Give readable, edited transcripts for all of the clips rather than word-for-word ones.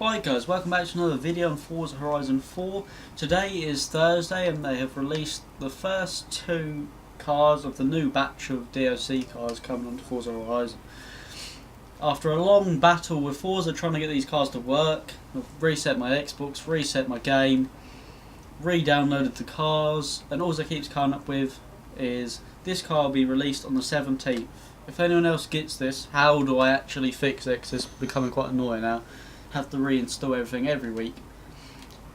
Hi guys, welcome back to another video on Forza Horizon 4. Today is Thursday and they have released the first two cars of the new batch of DLC cars coming onto Forza Horizon. After a long battle with Forza trying to get these cars to work, I've reset my Xbox, reset my game, re-downloaded the cars, and all it keeps coming up with is this car will be released on the 17th. If anyone else gets this, how do I actually fix it? Because it's becoming quite annoying now. Have to reinstall everything every week.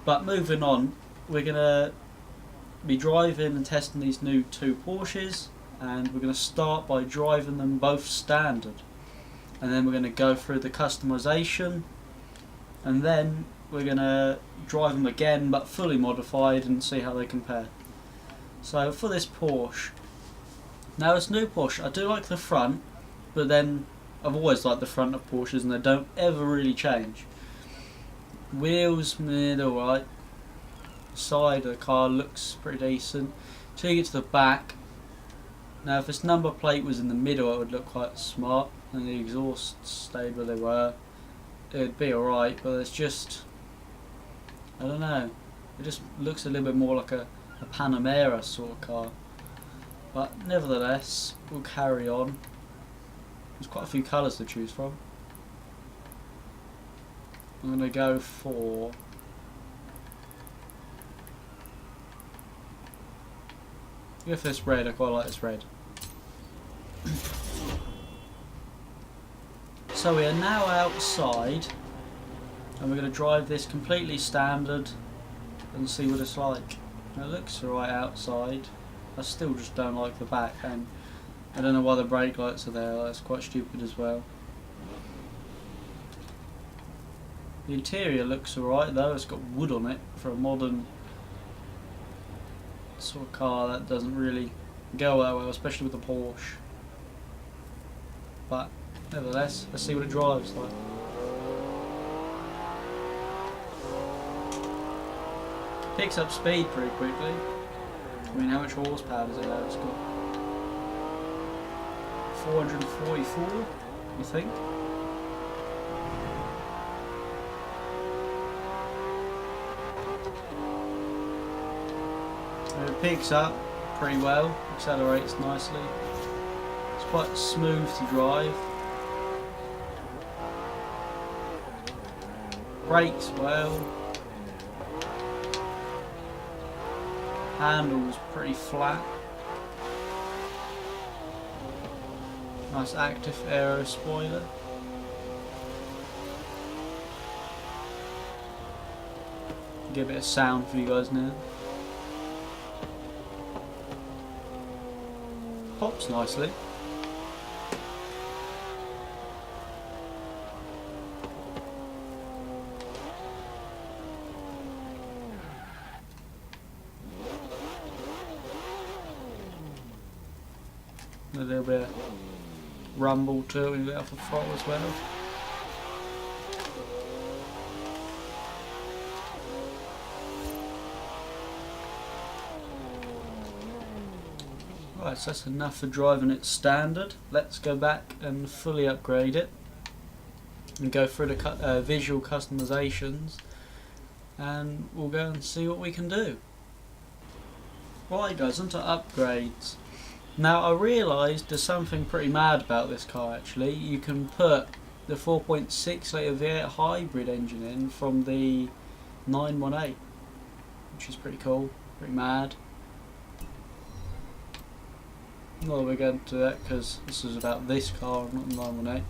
But moving on, we're going to be driving and testing these new two Porsches, and we're going to start by driving them both standard, and then we're going to go through the customization, and then we're going to drive them again but fully modified and see how they compare. So for this Porsche, now it's new Porsche, I do like the front, but then I've always liked the front of Porsches and they don't ever really change. Wheels, alright. Side of the car looks pretty decent. Till you get to the back. Now if this number plate was in the middle it would look quite smart, and the exhausts stayed where they were. It would be alright, but it's just, I don't know, it just looks a little bit more like a Panamera sort of car. But nevertheless, we'll carry on. There's quite a few colours to choose from. I'm going to go for this red. I quite like this red. So we are now outside and we're going to drive this completely standard and see what it's like. It looks alright outside. I still just don't like the back, and I don't know why the brake lights are there. That's quite stupid as well. The interior looks alright though. It's got wood on it for a modern sort of car. That doesn't really go that well, especially with the Porsche. But nevertheless, let's see what it drives like. Picks up speed pretty quickly. I mean, how much horsepower does it have? It's got 444, I think. It picks up pretty well, accelerates nicely. It's quite smooth to drive. Brakes well. Handles pretty flat. Nice active aero spoiler. Get a bit of sound for you guys now. Pops nicely. A little bit of rumble to it when you get off the throttle as well. Right, so that's enough for driving it standard. Let's go back and fully upgrade it and go through the visual customizations, and we'll go and see what we can do. Right guys, onto upgrades. Now I realised there's something pretty mad about this car actually. You can put the 4.6 litre V8 hybrid engine in from the 918, which is pretty cool, pretty mad. Not that we're going to do that because this is about this car, not the 918.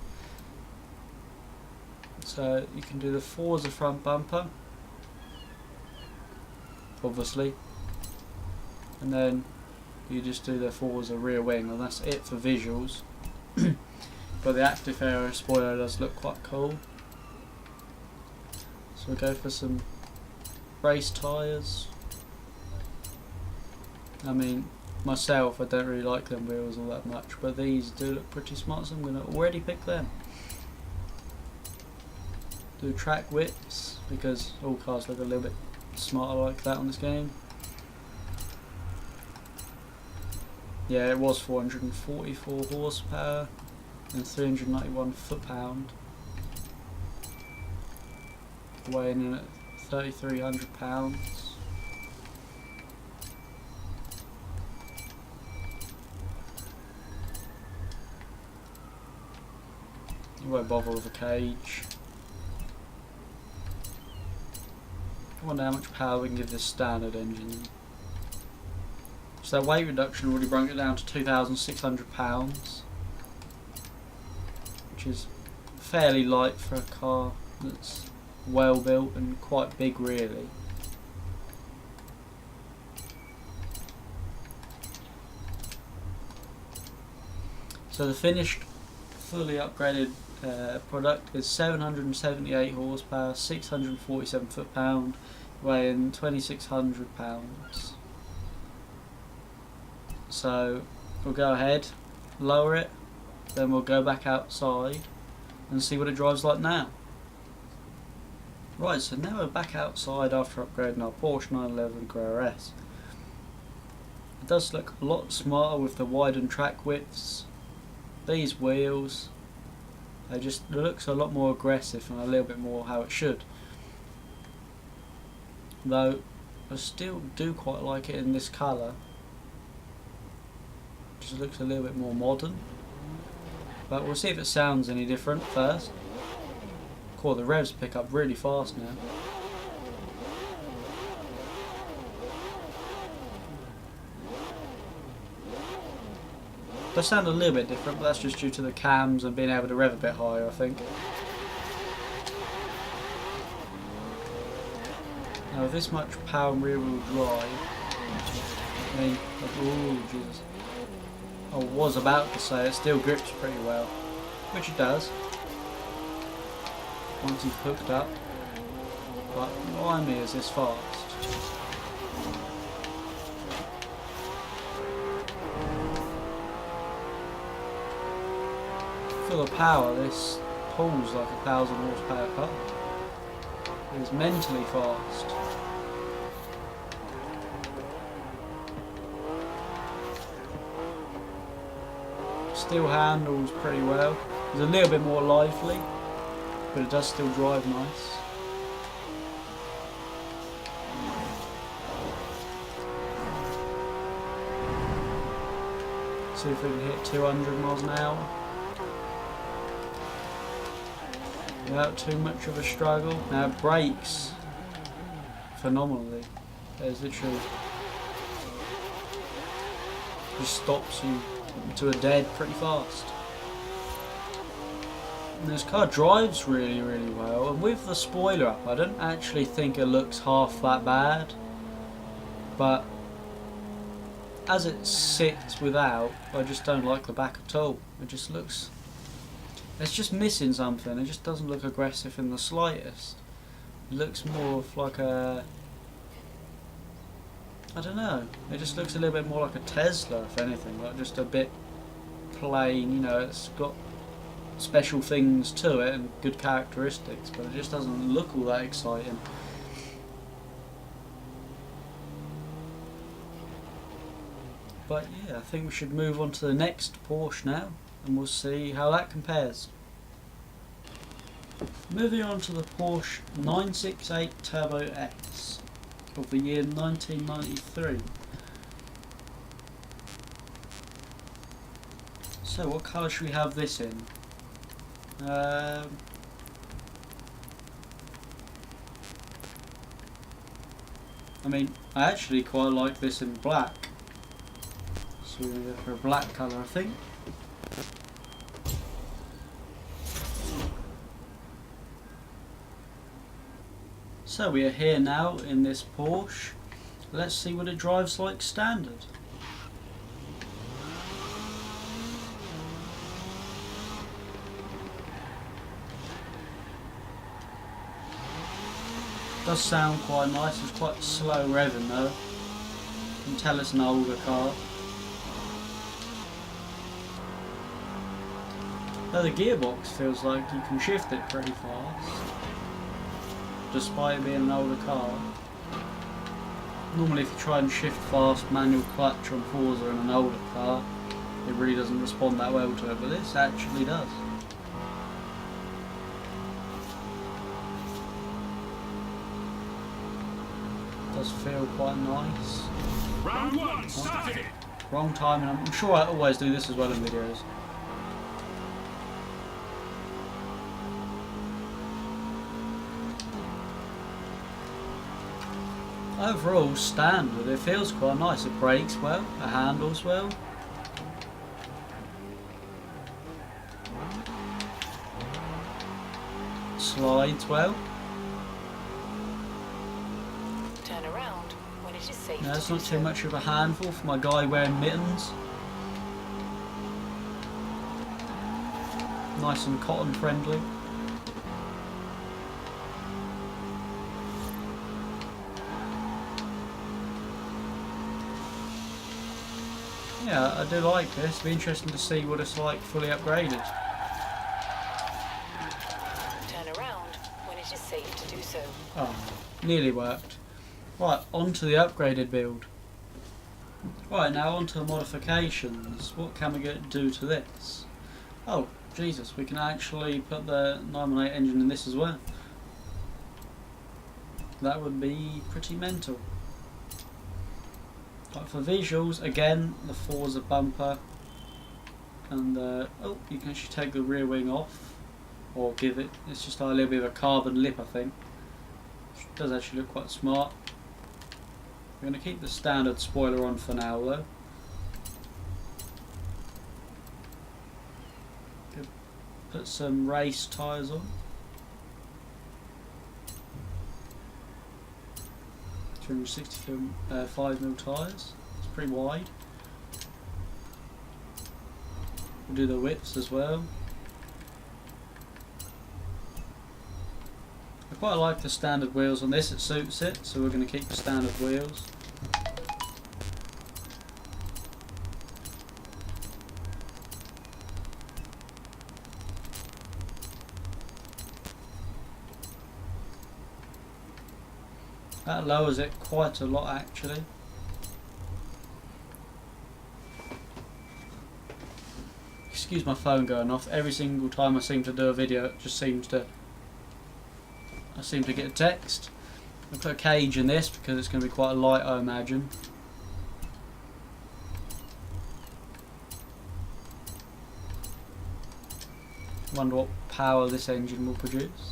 So you can do the Forza front bumper, obviously, and then you just do the Forza rear wing, and that's it for visuals. But the active aero spoiler does look quite cool. So we'll go for some race tyres. I mean, myself, I don't really like them wheels all that much, but these do look pretty smart, so I'm going to already pick them. Do track widths, because all cars look a little bit smarter like that on this game. Yeah, it was 444 horsepower and 391 foot-pound. weighing in at 3,300 pounds. You won't bother with a cage. I wonder how much power we can give this standard engine. So that weight reduction already brought it down to 2,600 pounds, which is fairly light for a car that's well built and quite big really. So the finished fully upgraded product is 778 horsepower, 647 foot-pound, weighing 2,600 pounds. So we'll go ahead, lower it, then we'll go back outside and see what it drives like now. Right, so now we're back outside after upgrading our Porsche 911 TYRES. It does look a lot smarter with the widened track widths. These wheels, it looks a lot more aggressive and a little bit more how it should. Though I still do quite like it in this colour. Just looks a little bit more modern. But we'll see if it sounds any different first. Cool, the revs pick up really fast now. They sound a little bit different, but that's just due to the cams and being able to rev a bit higher, I think. Now with this much power and rear wheel drive, I mean, oh Jesus. I was about to say it still grips pretty well, which it does once you've hooked up, but why me is this fast? For the power, this pulls like 1,000 horsepower car. It is mentally fast. Still handles pretty well. It's a little bit more lively, but it does still drive nice. See if we can hit 200 miles an hour without too much of a struggle. Now it brakes phenomenally. There's literally just stops you to a dead pretty fast. And this car drives really well, and with the spoiler up I don't actually think it looks half that bad, but as it sits without, I just don't like the back at all. It just looks, it's just missing something. It just doesn't look aggressive in the slightest. It looks more of like a, I don't know, it just looks a little bit more like a Tesla if anything, like just a bit plain, you know. It's got special things to it and good characteristics, but it just doesn't look all that exciting. But yeah, I think we should move on to the next Porsche now, and we'll see how that compares. Moving on to the Porsche 968 Turbo S of the year 1993. So what colour should we have this in? I mean, I actually quite like this in black, so we're going to go for a black colour, I think. So we are here now in this Porsche. Let's see what it drives like standard. Does sound quite nice. It's quite slow revving though. You can tell it's an older car. Though the gearbox feels like you can shift it pretty fast, despite it being an older car. Normally if you try and shift fast manual clutch on Forza in an older car, it really doesn't respond that well to it, but this actually does. does feel quite nice. Round one, started! Wrong timing. I'm sure I always do this as well in videos. Overall, standard. It feels quite nice. It brakes well. It handles well. Slides well. Turn around when it is safe. No, it's not too much of a handful for my guy wearing mittens. Nice and cotton friendly. Yeah, I do like this. It'll be interesting to see what it's like fully upgraded. Turn around when it is safe to do so. Oh, nearly worked. Right, on to the upgraded build. Right, now on to the modifications. What can we do to this? Oh, Jesus, we can actually put the 918 engine in this as well. That would be pretty mental. Right, for visuals, again, the Forza bumper. And, oh, you can actually take the rear wing off. Or give it, it's just a little bit of a carbon lip, I think. Which does actually look quite smart. We're going to keep the standard spoiler on for now though. Put some race tyres on. 265mm tyres. It's pretty wide. We'll do the widths as well. I quite like the standard wheels on this, it suits it, so we're going to keep the standard wheels. That lowers it quite a lot actually. Excuse my phone going off. Every single time I seem to do a video it just seems to I seem to get a text. I'll put a cage in this because it's going to be quite light, I imagine. Wonder what power this engine will produce.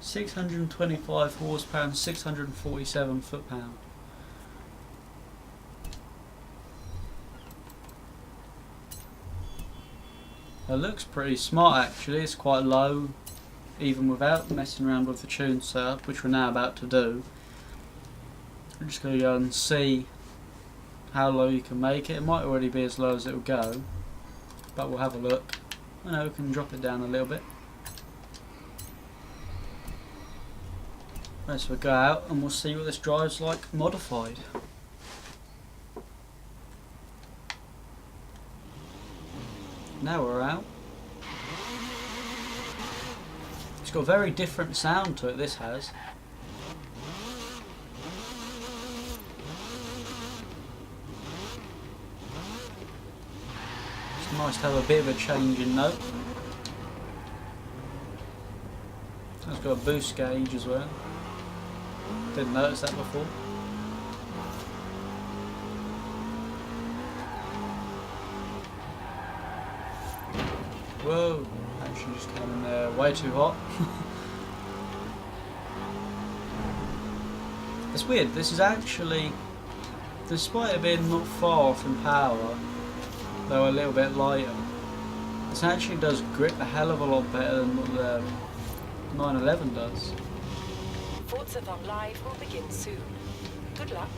£625 horsepower and 647 foot-pound. It looks pretty smart actually. It's quite low, even without messing around with the tune setup, which we're now about to do. I'm just going to go and see how low you can make it. It might already be as low as it will go, but we'll have a look. I know we can drop it down a little bit. So we'll go out and we'll see what this drives like modified. Now we're out. It's got a very different sound to it, this has. It's nice to have a bit of a change in note. It's got a boost gauge as well. Didn't notice that before. Whoa, actually just came in there way too hot. It's weird, this is actually, despite it being not far off in power, though a little bit lighter, this actually does grip a hell of a lot better than what the 911 does. Forza Von Live will begin soon. Good luck.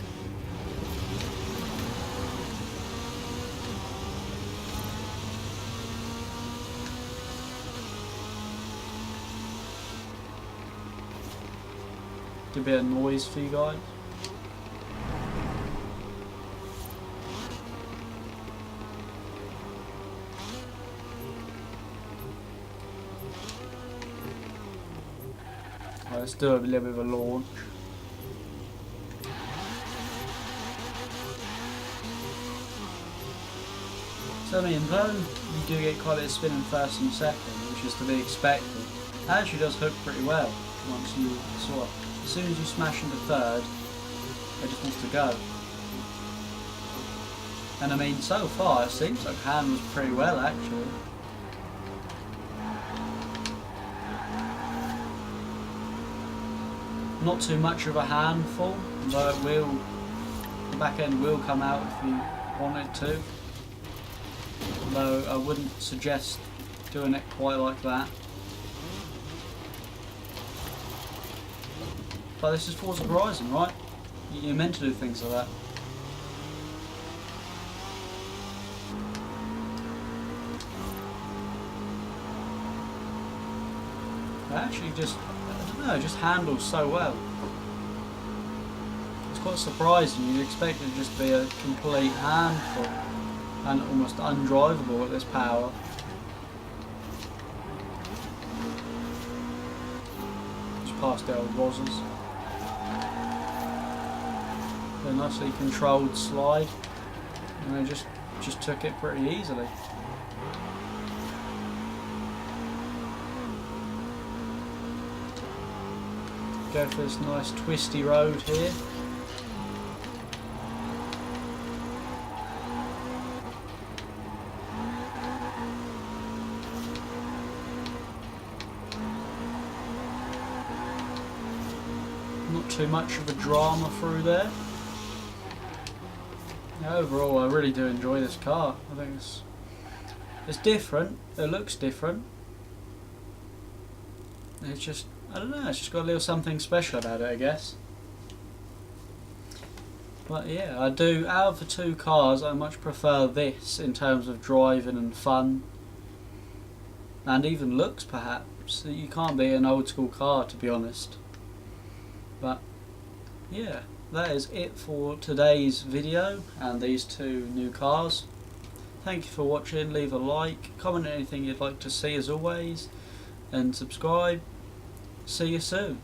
Do a bit of noise for you guys. Let's do a little bit of a launch. So I mean, though you do get quite a bit of spin in first and second, which is to be expected, it actually does hook pretty well once you sort of, as soon as you smash into third, it just wants to go. And I mean, so far it seems like handles pretty well actually. Not too much of a handful, though it will, the back end will come out if you want it to. Though I wouldn't suggest doing it quite like that. But this is Forza Horizon, right? You're meant to do things like that. It actually just, I don't know, it just handles so well. It's quite surprising. You'd expect it to just be a complete handful and almost undrivable at this power. Just past the old Rozzers. A nicely controlled slide, and they just took it pretty easily. Go for this nice twisty road here. Not too much of a drama through there. Overall, I really do enjoy this car. I think it's different. It looks different. It's just, I don't know, it's just got a little something special about it, I guess. But yeah, I do, out of the two cars, I much prefer this in terms of driving and fun. And even looks, perhaps. You can't beat an old school car, to be honest. But yeah, that is it for today's video and these two new cars. Thank you for watching. Leave a like, comment anything you'd like to see as always, and subscribe. See you soon.